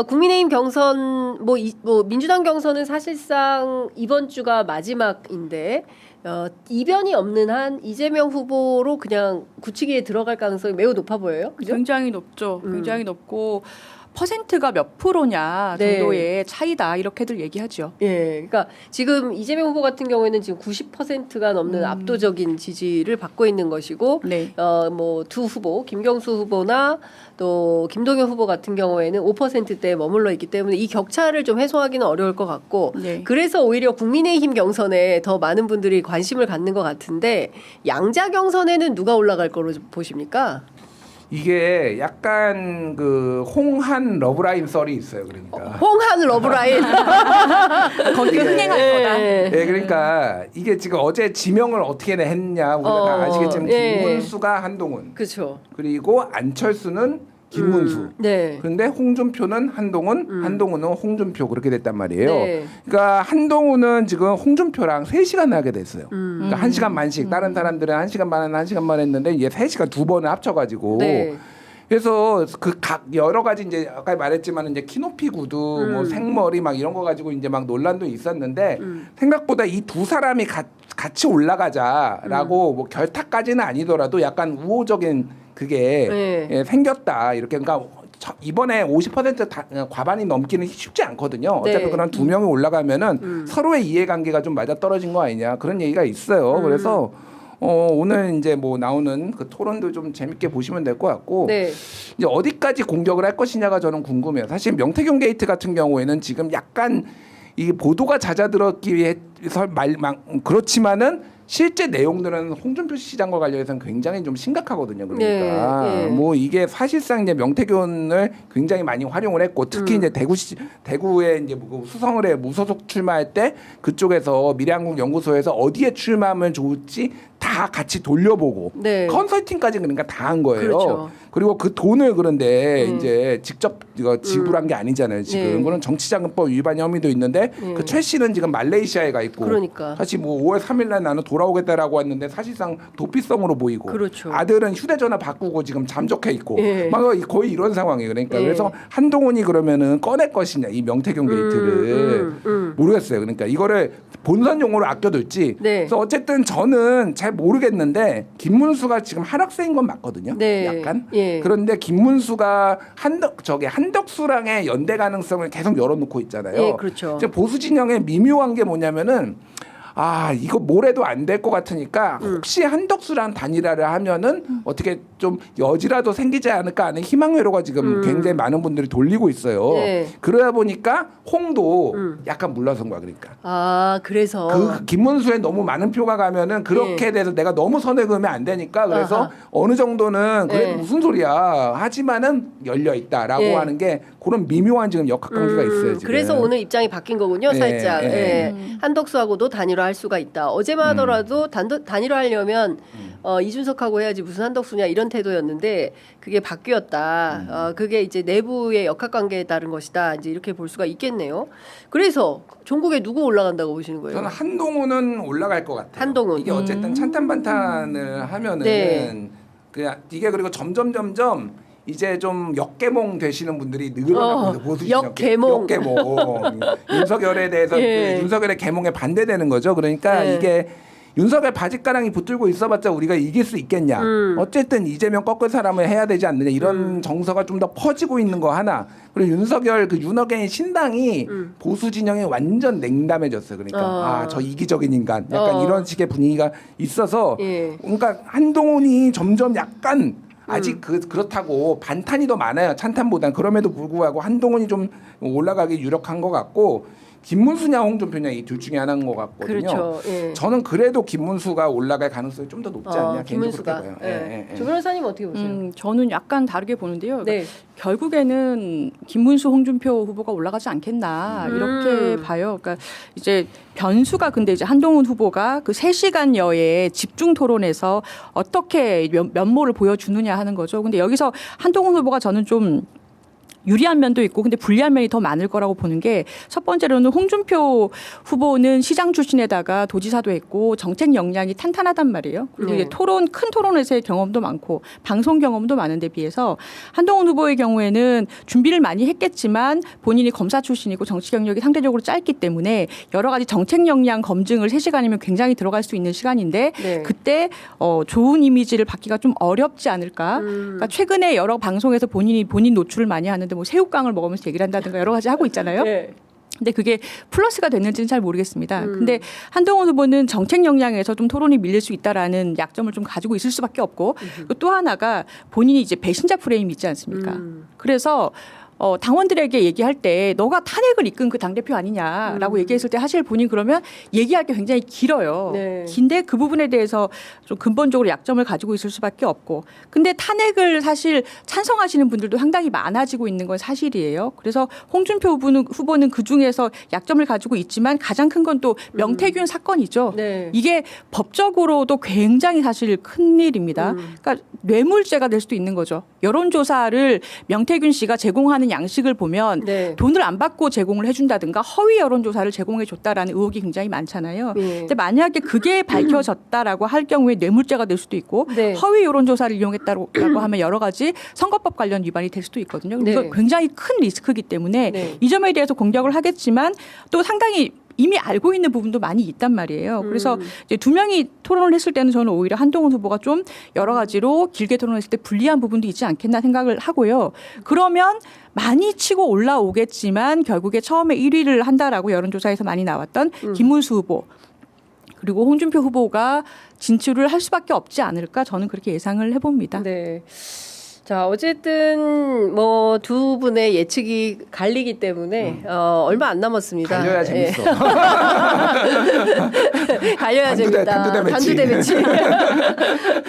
국민의힘 경선, 민주당 경선은 사실상 이번 주가 마지막인데, 이변이 없는 한 이재명 후보로 그냥 굳히기에 들어갈 가능성이 매우 높아 보여요. 그죠? 굉장히 높죠. 굉장히 높고 퍼센트가 몇 프로냐 정도의 차이다 이렇게들 얘기하죠. 예, 그러니까 지금 이재명 후보 같은 경우에는 지금 90%가 넘는 압도적인 지지를 받고 있는 것이고, 네. 두 후보, 김경수 후보나 또 김동연 후보 같은 경우에는 5%대에 머물러 있기 때문에 이 격차를 좀 해소하기는 어려울 것 같고, 네. 그래서 오히려 국민의힘 경선에 더 많은 분들이 관심을 갖는 것 같은데, 양자 경선에는 누가 올라갈 거로 보십니까? 이게 약간 그 홍한 러브라인 썰이 있어요. 그러니까 홍한 러브라인. 거기가 흥행할 거다. 네, 그러니까 이게 지금 어제 지명을 어떻게 했냐 우리가 다 아시겠지만 김문수가 한동훈, 그렇죠. 그리고 안철수는 김문수. 네. 그런데 홍준표는 한동훈, 한동훈은 홍준표 그렇게 됐단 말이에요. 네. 그러니까 한동훈은 지금 홍준표랑 3시간 하게 됐어요. 그러니까 1시간 반씩. 다른 사람들은 1시간 반은 1시간 반 했는데 이게 3시간 두 번을 합쳐가지고. 네. 그래서 그 각 여러 가지 이제 아까 말했지만 이제 키높이 구두, 뭐 생머리 막 이런 거 가지고 이제 막 논란도 있었는데 생각보다 이 두 사람이 같이 올라가자라고 뭐 결탁까지는 아니더라도 약간 우호적인 그게 예, 생겼다 이렇게. 그러니까 이번에 50% 과반이 넘기는 쉽지 않거든요. 어차피 네. 그런 두 명이 올라가면은 서로의 이해관계가 좀 맞아 떨어진 거 아니냐 그런 얘기가 있어요. 그래서 오늘 이제 뭐 나오는 그 토론도 좀 재밌게 보시면 될 것 같고, 네. 이제 어디까지 공격을 할 것이냐가 저는 궁금해요. 사실 명태균 게이트 같은 경우에는 지금 약간 이 보도가 잦아들었기 위해서 그렇지만은 실제 내용들은 홍준표 시장과 관련해서는 굉장히 좀 심각하거든요. 그러니까 네. 뭐 이게 사실상 이제 명태균을 굉장히 많이 활용을 했고, 특히 이제 대구에 이제 수성을 해 무소속 출마할 때 그쪽에서 미래한국 연구소에서 어디에 출마하면 좋을지 다 같이 돌려보고 컨설팅까지 그러니까 다 한 거예요. 그렇죠. 그리고 그 돈을 그런데 이제 직접 이거 지불한 게 아니잖아요. 지금 그런 정치자금법 위반 혐의도 있는데 그 최 씨는 지금 말레이시아에 가 있고, 그러니까. 사실 뭐 5월 3일날 나는 돌아오겠다라고 했는데 사실상 도피성으로 보이고, 그렇죠. 아들은 휴대전화 바꾸고 지금 잠적해 있고, 막 거의 이런 상황이에요. 그러니까 그래서 한동훈이 그러면은 꺼낼 것이냐 이 명태균 게이트를 모르겠어요. 그러니까 이거를 본선 용어로 아껴둘지. 그래서 어쨌든 저는 잘 모르겠는데 김문수가 지금 하락세인 건 맞거든요. 약간. 그런데 김문수가 한덕수랑의 연대 가능성을 계속 열어놓고 있잖아요. 그렇죠. 이제 보수 진영의 미묘한 게 뭐냐면은, 이거 뭐래도 안 될 것 같으니까 혹시 한덕수랑 단일화를 하면은 어떻게 좀 여지라도 생기지 않을까 하는 희망회로가 지금 굉장히 많은 분들이 돌리고 있어요. 그러다 보니까 홍도 약간 물러선 거야. 그러니까. 그래서 그 김문수에 너무 많은 표가 가면은 그렇게 돼서 내가 너무 선을 그으면 안 되니까, 그래서 어느 정도는 그래 무슨 소리야 하지만은 열려 있다라고 하는 게 그런 미묘한 지금 역학관계가 있어요. 지금. 그래서 오늘 입장이 바뀐 거군요. 살짝. 한덕수하고도 단일화할 수가 있다. 어제만 하더라도 단일화하려면 이준석하고 해야지 무슨 한덕수냐 이런 태도였는데 그게 바뀌었다. 그게 이제 내부의 역학관계에 따른 것이다. 이제 이렇게 볼 수가 있겠네요. 그래서 전국에 누구 올라간다고 보시는 거예요? 저는 한동훈은 올라갈 것 같아요. 한동훈. 이게 어쨌든 찬탄반탄을 하면은 그냥 이게 그리고 점점 이제 좀 역개몽 되시는 분들이 늘어나고 보수 역개몽. 윤석열에 대해서 윤석열의 개몽에 반대되는 거죠. 그러니까 이게 윤석열 바짓가랑이 붙들고 있어봤자 우리가 이길 수 있겠냐. 어쨌든 이재명 꺾을 사람을 해야 되지 않느냐. 이런 정서가 좀 더 퍼지고 있는 거 하나. 그리고 윤석열 그 윤어게인 신당이 보수 진영이 완전 냉담해졌어요. 그러니까 저 이기적인 인간. 약간 이런 식의 분위기가 있어서 그러니까 한동훈이 점점 약간 아직 그렇다고 반탄이 더 많아요. 찬탄보단. 그럼에도 불구하고 한동훈이 좀 올라가기 유력한 것 같고, 김문수냐 홍준표냐 이 둘 중에 하나인 것 같거든요. 그렇죠. 저는 그래도 김문수가 올라갈 가능성이 좀 더 높지 않냐. 김문수가. 조 변호사님 어떻게 보세요? 저는 약간 다르게 보는데요. 그러니까 결국에는 김문수, 홍준표 후보가 올라가지 않겠나 이렇게 봐요. 그러니까 이제 변수가 근데 이제 한동훈 후보가 그 3시간여의 집중 토론에서 어떻게 면모를 보여주느냐 하는 거죠. 근데 여기서 한동훈 후보가 저는 좀 유리한 면도 있고 근데 불리한 면이 더 많을 거라고 보는 게 첫 번째로는 홍준표 후보는 시장 출신에다가 도지사도 했고 정책 역량이 탄탄하단 말이에요. 그리고 이제 큰 토론에서의 경험도 많고 방송 경험도 많은데 비해서 한동훈 후보의 경우에는 준비를 많이 했겠지만 본인이 검사 출신이고 정치 경력이 상대적으로 짧기 때문에 여러 가지 정책 역량 검증을 3시간이면 굉장히 들어갈 수 있는 시간인데 그때 좋은 이미지를 받기가 좀 어렵지 않을까. 그러니까 최근에 여러 방송에서 본인 노출을 많이 하는데 뭐 새우깡을 먹으면서 얘기를 한다든가 여러 가지 하고 있잖아요. 근데 그게 플러스가 됐는지는 잘 모르겠습니다. 근데 한동훈 후보는 정책 역량에서 좀 토론이 밀릴 수 있다라는 약점을 좀 가지고 있을 수밖에 없고 또 하나가 본인이 이제 배신자 프레임이 있지 않습니까? 그래서 당원들에게 얘기할 때 너가 탄핵을 이끈 그 당대표 아니냐라고 얘기했을 때 사실 본인 그러면 얘기할 게 굉장히 길어요. 긴데 그 부분에 대해서 좀 근본적으로 약점을 가지고 있을 수밖에 없고 근데 탄핵을 사실 찬성하시는 분들도 상당히 많아지고 있는 건 사실이에요. 그래서 홍준표 후보는 그중에서 약점을 가지고 있지만 가장 큰 건 또 명태균 사건이죠. 이게 법적으로도 굉장히 사실 큰 일입니다. 그러니까 뇌물죄가 될 수도 있는 거죠. 여론조사를 명태균 씨가 제공하는 양식을 보면 돈을 안 받고 제공을 해준다든가 허위 여론조사를 제공해줬다라는 의혹이 굉장히 많잖아요. 근데 만약에 그게 밝혀졌다라고 할 경우에 뇌물죄가 될 수도 있고 허위 여론조사를 이용했다고 하면 여러 가지 선거법 관련 위반이 될 수도 있거든요. 이거 굉장히 큰 리스크이기 때문에 이 점에 대해서 공격을 하겠지만 또 상당히 이미 알고 있는 부분도 많이 있단 말이에요. 그래서 이제 두 명이 토론을 했을 때는 저는 오히려 한동훈 후보가 좀 여러 가지로 길게 토론했을 때 불리한 부분도 있지 않겠나 생각을 하고요. 그러면 많이 치고 올라오겠지만 결국에 처음에 1위를 한다라고 여론조사에서 많이 나왔던 김문수 후보 그리고 홍준표 후보가 진출을 할 수밖에 없지 않을까 저는 그렇게 예상을 해봅니다. 네. 자, 어쨌든 뭐 두 분의 예측이 갈리기 때문에 얼마 안 남았습니다. 갈려야 재밌어. 갈려야 재밌다. 단두대 매치.